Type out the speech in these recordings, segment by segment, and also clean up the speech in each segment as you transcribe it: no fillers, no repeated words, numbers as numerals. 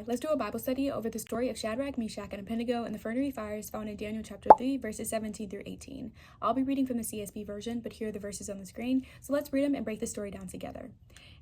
let's do a Bible study over the story of Shadrach, Meshach, and Abednego and the furnace fires found in Daniel chapter 3, verses 17 through 18. I'll be reading from the CSB version, but here are the verses on the screen, so let's read them and break the story down together.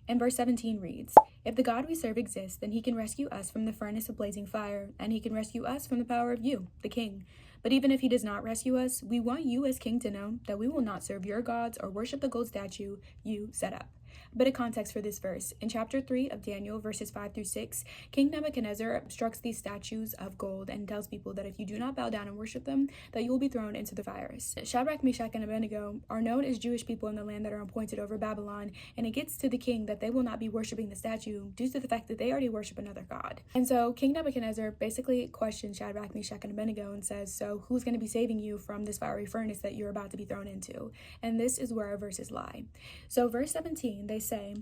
And verse 17 reads, "If the God we serve exists, then he can rescue us from the furnace of blazing fire, and he can rescue us from the power of you, the king. But even if he does not rescue us, we want you as king to know that we will not serve your gods or worship the gold statue you set up." A bit of context for this verse. In chapter 3 of Daniel, verses 5 through 6, King Nebuchadnezzar obstructs these statues of gold and tells people that if you do not bow down and worship them, that you will be thrown into the fires. Shadrach, Meshach, and Abednego are known as Jewish people in the land that are appointed over Babylon, and it gets to the king that they will not be worshiping the statue due to the fact that they already worship another god. And so King Nebuchadnezzar basically questions Shadrach, Meshach, and Abednego and says, so who's going to be saving you from this fiery furnace that you're about to be thrown into? And this is where our verses lie. So verse 17, they say,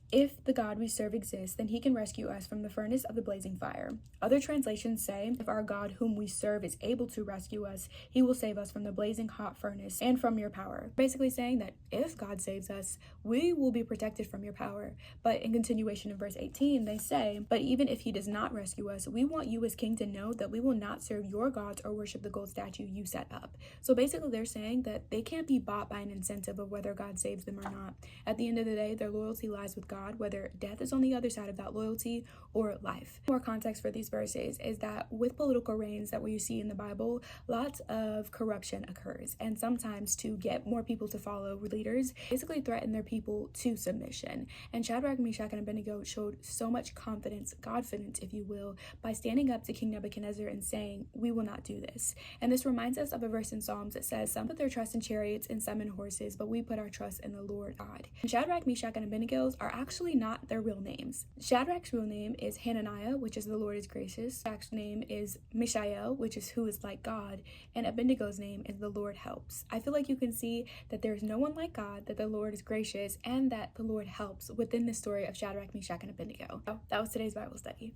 "If the God we serve exists, then he can rescue us from the furnace of the blazing fire." Other translations say, "If our God whom we serve is able to rescue us, he will save us from the blazing hot furnace and from your power." Basically saying that if God saves us, we will be protected from your power. But in continuation of verse 18, they say, "But even if he does not rescue us, we want you as king to know that we will not serve your gods or worship the gold statue you set up." So basically they're saying that they can't be bought by an incentive of whether God saves them or not. At the end of the day, their loyalty lies with God, whether death is on the other side of that loyalty or life. More context for these verses is that with political reigns that we see in the Bible, lots of corruption occurs, and sometimes to get more people to follow leaders, basically threaten their people to submission. And Shadrach, Meshach, and Abednego showed so much confidence, Godfidence, if you will, by standing up to King Nebuchadnezzar and saying, "We will not do this." And this reminds us of a verse in Psalms that says, "Some put their trust in chariots and some in horses, but we put our trust in the Lord God." And Shadrach, Meshach, and Abednego are actually not their real names. Shadrach's real name is Hananiah, which is the Lord is gracious. Meshach's name is Mishael, which is who is like God. And Abednego's name is the Lord helps. I feel like you can see that there is no one like God, that the Lord is gracious, and that the Lord helps within the story of Shadrach, Meshach, and Abednego. So that was today's Bible study.